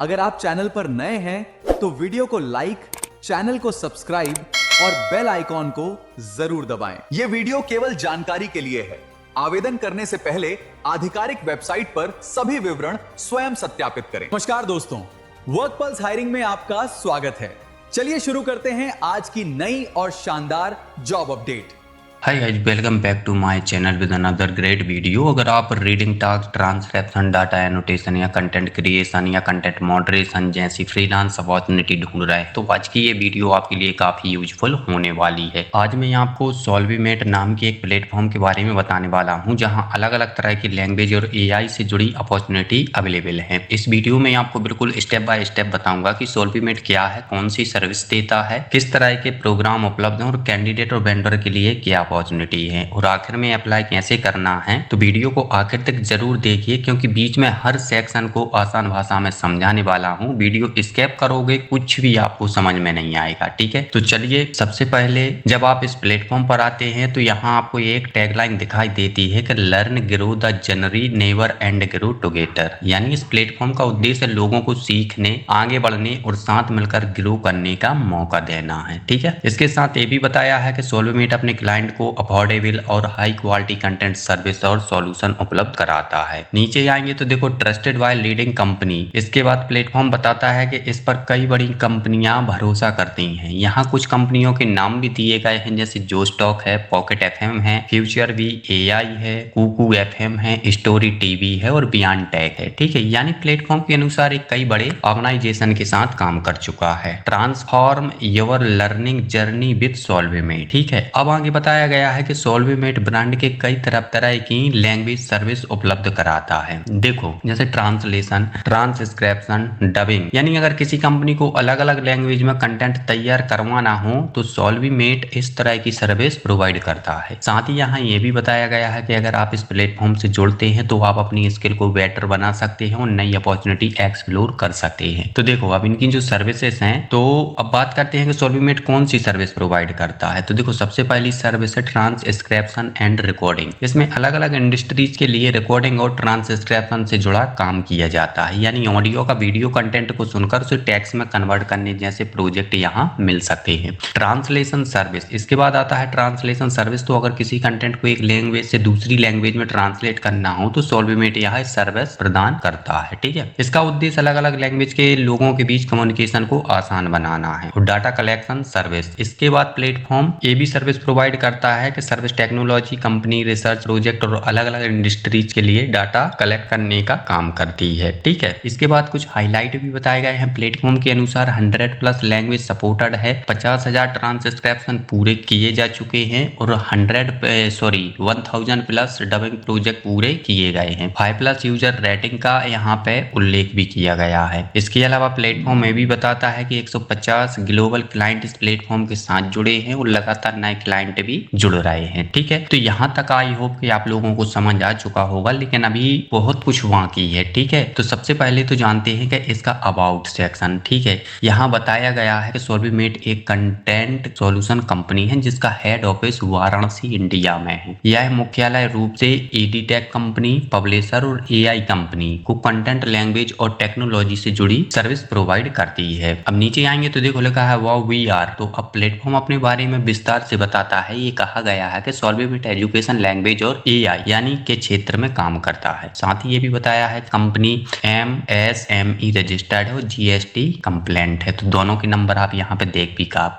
अगर आप चैनल पर नए हैं तो वीडियो को लाइक, चैनल को सब्सक्राइब और बेल आइकॉन को जरूर दबाएं। यह वीडियो केवल जानकारी के लिए है। आवेदन करने से पहले आधिकारिक वेबसाइट पर सभी विवरण स्वयं सत्यापित करें। नमस्कार दोस्तों, वर्क पल्स हायरिंग में आपका स्वागत है। चलिए शुरू करते हैं आज की नई और शानदार job update. Hi guys, welcome back to my channel with another great video. अगर आप reading task, transcription, data annotation या कंटेंट क्रिएशन या कंटेंट मॉडरेशन जैसी फ्रीलांस अपॉर्चुनिटी ढूंढ रहे हैं तो आज की ये वीडियो आपके लिए काफी यूजफुल होने वाली है। आज मैं आपको सॉल्विमेट नाम के एक प्लेटफॉर्म के बारे में बताने वाला हूँ जहाँ अलग अलग तरह की लैंग्वेज और AI से जुड़ी अपॉर्चुनिटी अवेलेबल है। इस वीडियो में आपको बिल्कुल स्टेप बाय स्टेप बताऊंगा कि सॉल्विमेट क्या है, कौन सी सर्विस देता है, किस तरह के प्रोग्राम उपलब्ध हैं और कैंडिडेट और वेंडर के लिए क्या अपॉर्चुनिटी है और आखिर में अप्लाई कैसे करना है। तो वीडियो को आखिर तक जरूर देखिए क्योंकि बीच में हर सेक्शन को आसान भाषा में समझाने वाला हूँ। वीडियो स्किप करोगे कुछ भी आपको समझ में नहीं आएगा, ठीक है। तो चलिए, सबसे पहले जब आप इस प्लेटफॉर्म पर आते हैं तो यहाँ आपको एक टैगलाइन दिखाई देती है कि learn, grow the journey, never and grow together. यानी इस प्लेटफॉर्म का उद्देश्य लोगों को सीखने, आगे बढ़ने और साथ मिलकर ग्रो करने का मौका देना है, ठीक है। इसके साथ ये भी बताया है कि सॉल्विमेट अपने क्लाइंट को अफोर्डेबल और हाई क्वालिटी कंटेंट, सर्विस और सॉल्यूशन उपलब्ध कराता है। नीचे आएंगे तो देखो, ट्रस्टेड बाय लीडिंग कंपनी। इसके बाद प्लेटफॉर्म बताता है कि इस पर कई बड़ी कंपनियां भरोसा करती हैं। यहाँ कुछ कंपनियों के नाम भी दिए गए हैं जैसे जोस्टॉक है, पॉकेट FM है, फ्यूचर भी AI है, कुकू FM है, स्टोरी टीवी है और बियॉन्ड टेक है, ठीक है। यानी प्लेटफॉर्म के अनुसार एक कई बड़े ऑर्गेनाइजेशन के साथ काम कर चुका है। Transform your learning journey with Solvimate, ठीक है। अब आगे बताया गया है कि सॉल्विमेट ब्रांड के कई तरह की लैंग्वेज सर्विस उपलब्ध कराता है। देखो, जैसे ट्रांसलेशन, ट्रांसक्रिप्शन, डबिंग। यानी अगर किसी कंपनी को अलग अलग लैंग्वेज में कंटेंट तैयार करवाना हो तो सॉल्विमेट इस तरह की सर्विस प्रोवाइड करता है। साथ ही यहाँ ये भी बताया गया है कि अगर आप इस प्लेटफॉर्म से जुड़ते हैं तो आप अपनी स्किल को बेटर बना सकते हैं और नई अपॉर्चुनिटी एक्सप्लोर कर सकते हैं। तो देखो, अब इनकी जो सर्विसेज हैं, तो अब बात करते हैं कि सॉल्विमेट कौन सी सर्विस प्रोवाइड करता है। तो देखो, सबसे पहली सर्विस है ट्रांसक्रिप्शन एंड रिकॉर्डिंग। इसमें अलग अलग इंडस्ट्रीज के लिए रिकॉर्डिंग और ट्रांसक्रिप्शन से जुड़ा काम किया जाता है। यानी ऑडियो का वीडियो कंटेंट को सुनकर उसे टेक्स्ट में कन्वर्ट करने जैसे प्रोजेक्ट यहाँ मिल सकते हैं। ट्रांसलेशन सर्विस, इसके बाद आता है ट्रांसलेशन सर्विस। तो अगर किसी कंटेंट को एक लैंग्वेज से दूसरी लैंग्वेज में ट्रांसलेट करना हो तो सॉल्विमेट यह सर्विस प्रदान करता है, ठीक है। इसका उद्देश्य अलग अलग लैंग्वेज के लोगों के बीच कम्युनिकेशन को आसान बनाना है। और डाटा कलेक्शन सर्विस, इसके बाद प्लेटफॉर्म ये भी सर्विस प्रोवाइड करता है कि service technology company, research project और अलग अलग इंडस्ट्रीज के लिए डाटा कलेक्ट करने का काम करती है, ठीक है। इसके बाद कुछ हाईलाइट भी बताए गए हैं। प्लेटफॉर्म के अनुसार 100+ लैंग्वेज सपोर्टेड है, 50,000 ट्रांसक्रिप्शन पूरे किए जा चुके हैं और 1000+ डबिंग प्रोजेक्ट पूरे किए गए हैं। 5+ यूजर रेटिंग का यहाँ पे उल्लेख भी किया गया है। इसके अलावा प्लेटफॉर्म में भी बताता है कि 150 ग्लोबल क्लाइंट इस प्लेटफॉर्म के साथ जुड़े हैं और लगातार नए क्लाइंट भी जुड़ रहे हैं, ठीक है। तो यहाँ तक आई होप कि आप लोगों को समझ आ चुका होगा, लेकिन अभी बहुत कुछ बाकी है, ठीक है। तो सबसे पहले तो जानते हैं कि इसका अबाउट सेक्शन, ठीक है। यहाँ बताया गया है कि सॉल्विमेट एक कंटेंट सॉल्यूशन कंपनी है जिसका हेड ऑफिस वाराणसी, इंडिया में है। यह मुख्यालय रूप से एडीटेक कंपनी, पब्लिशर और AI कंपनी को कंटेंट, लैंग्वेज और टेक्नोलॉजी से जुड़ी सर्विस प्रोवाइड करती है। अब नीचे आएंगे तो देखो लिखा है वाओ वी आर। तो अब प्लेटफॉर्म अपने बारे में विस्तार से बताता है। ये कहा गया है कि सॉल्विमेट एजुकेशन, लैंग्वेज और AI यानी के क्षेत्र में काम करता है। साथ ही ये भी बताया है कंपनी MSME रजिस्टर्ड है और GST कंप्लेंट है। तो दोनों के नंबर आप यहाँ पे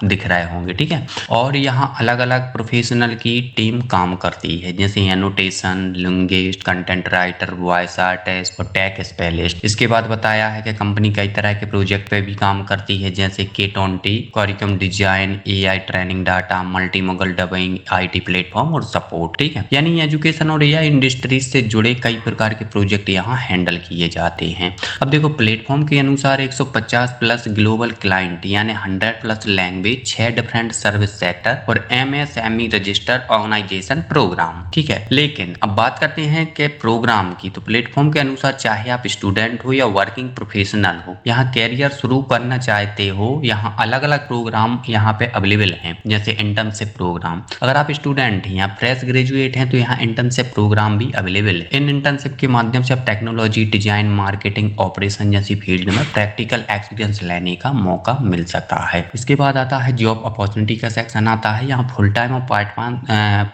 दिख रहे होंगे, ठीक है। और यहाँ अलग अलग प्रोफेशनल की टीम काम करती है जैसे annotation, linguist, content writer, voice artist और टेक स्पेशलिस्ट। इसके बाद बताया है कि कंपनी कई तरह के प्रोजेक्ट पे भी काम करती है जैसे K20 curriculum design, AI training, data, multimodal dubbing, IT platform और सपोर्ट, ठीक है। यानी एजुकेशन और AI इंडस्ट्रीज से जुड़े कई प्रकार के प्रोजेक्ट यहाँ हैंडल किए जाते हैं। अब देखो, प्लेटफॉर्म के अनुसार 150+ ग्लोबल क्लाइंट यानी 100+ लैंग्वेज, 6 डिफरेंट सर्विस सेक्टर और MSME रजिस्टर्ड ऑर्गेनाइजेशन प्रोग्राम, ठीक है। लेकिन अब बात करते हैं कि प्रोग्राम की। तो प्लेटफॉर्म के अनुसार चाहे आप स्टूडेंट हो या वर्किंग प्रोफेशनल हो, यहाँ कैरियर शुरू करना चाहते हो, यहाँ अलग अलग प्रोग्राम यहाँ पे अवेलेबल हैं जैसे इंटर्नशिप प्रोग्राम, अगर आप स्टूडेंट हैं या फ्रेश ग्रेजुएट हैं तो यहाँ इंटर्नशिप प्रोग्राम भी अवेलेबल है। इन इंटर्नशिप के माध्यम से आप टेक्नोलॉजी, डिजाइन, मार्केटिंग, ऑपरेशन जैसी फील्ड में प्रैक्टिकल एक्सपीरियंस लेने का मौका मिल सकता है। इसके बाद आता है जॉब अपॉर्चुनिटी का सेक्शन आता है। यहाँ फुल टाइम और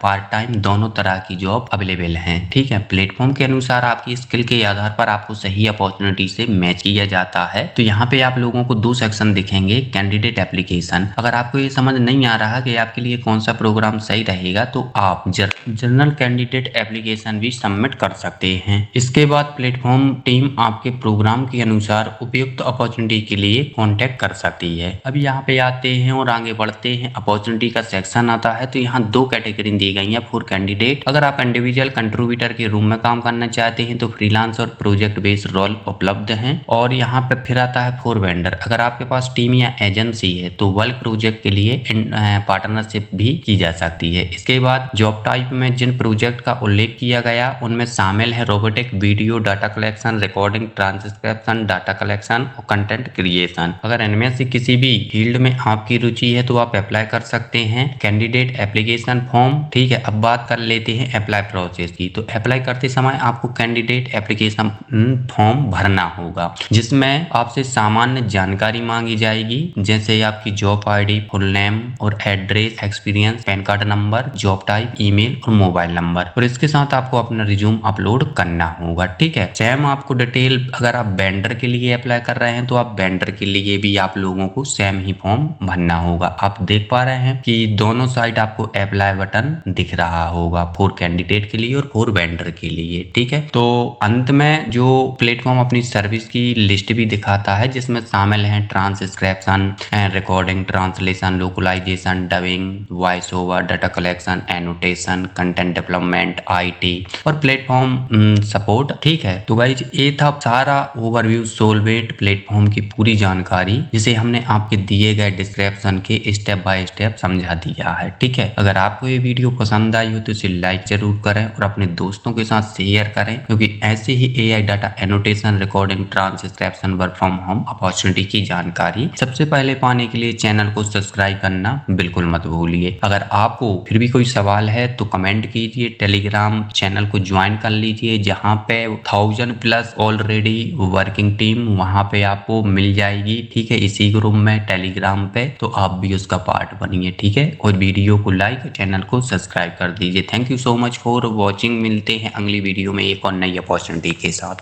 पार्ट टाइम दोनों तरह की जॉब अवेलेबल हैं। ठीक है, प्लेटफॉर्म के अनुसार आपकी स्किल के आधार पर आपको सही अपॉर्चुनिटी से मैच किया जाता है। तो यहाँ पे आप लोगों को दो सेक्शन दिखेंगे, कैंडिडेट एप्लीकेशन। अगर आपको ये समझ नहीं आ रहा कि आपके लिए कौन सा प्रोग्राम सही रहेगा तो आप जनरल कैंडिडेट एप्लीकेशन भी सबमिट कर सकते हैं। इसके बाद प्लेटफॉर्म टीम आपके प्रोग्राम के अनुसार उपयुक्त अपॉर्चुनिटी के लिए कांटेक्ट कर सकती है। अब यहाँ पे आते हैं और आगे बढ़ते हैं। अपॉर्चुनिटी का सेक्शन आता है तो यहाँ दो कैटेगरी दी गई है फॉर कैंडिडेट। अगर आप इंडिविजुअल कंट्रीब्यूटर के रूम में काम करना चाहते हैं तो फ्रीलांस और प्रोजेक्ट बेस्ड रोल उपलब्ध हैं। और यहाँ पे फिर आता है फॉर वेंडर। अगर आपके पास टीम या एजेंसी है तो वर्क प्रोजेक्ट के लिए पार्टनरशिप भी की जा सकती है। इसके बाद जॉब टाइप में जिन प्रोजेक्ट का उल्लेख किया गया उनमें शामिल है robotic, video, data collection, recording, transcription, data collection और कंटेंट क्रिएशन। अगर इनमें से किसी भी फील्ड में आपकी रुचि है तो आप अप्लाई कर सकते हैं। Candidate application form. ठीक है, अब बात कर लेते हैं अप्लाई प्रोसेस की। तो अप्लाई करते समय आपको कैंडिडेट एप्लीकेशन फॉर्म भरना होगा जिसमें आपसे सामान्य जानकारी मांगी जाएगी, जैसे आपकी जॉब आईडी, फुल नेम और address, experience, pan card number, job type, email और मोबाइल नंबर। और इसके साथ आपको अपना रिज्यूम अपलोड करना होगा। ठीक है, सेम आपको डिटेल, अगर आप वेंडर के लिए अप्लाई कर रहे हैं तो आप वेंडर के लिए भी आप लोगों को सेम ही फॉर्म भरना होगा। आप देख पा रहे हैं कि दोनों साइड आपको अप्लाई बटन दिख रहा होगा, फॉर कैंडिडेट के लिए और फॉर वेंडर के लिए। ठीक है, तो अंत में जो प्लेटफॉर्म अपनी सर्विस की लिस्ट भी दिखाता है जिसमें शामिल है transcription, recording, translation, localisation, dubbing, voice over, data collection, annotation, content development, IT और प्लेटफॉर्म सपोर्ट। ठीक है, तो गाइज ये था सारा ओवरव्यू सोलवेट प्लेटफॉर्म की पूरी जानकारी जिसे हमने आपके दिए गए डिस्क्रिप्शन के स्टेप बाय स्टेप समझा दिया है। ठीक है, अगर आपको ये वीडियो पसंद आई हो तो इसे लाइक जरूर करें और अपने दोस्तों के साथ शेयर करें, क्योंकि ऐसे ही AI data annotation, recording, transcription, work from home opportunity की जानकारी सबसे पहले पाने के लिए चैनल को सब्सक्राइब करना बिल्कुल मत भूलिए। अगर आपको फिर भी कोई सवाल है तो कमेंट कीजिए। टेलीग्राम चैनल को ज्वाइन कर लीजिए जहां पे 1000+ ऑलरेडी वर्किंग टीम वहां पे आपको मिल जाएगी। ठीक है, इसी ग्रुप में टेलीग्राम पे, तो आप भी उसका पार्ट बनिए। ठीक है, और वीडियो को लाइक, चैनल को सब्सक्राइब कर दीजिए। Thank you so much for watching. मिलते हैं अगली वीडियो में एक और नई अपॉर्चुनिटी के साथ।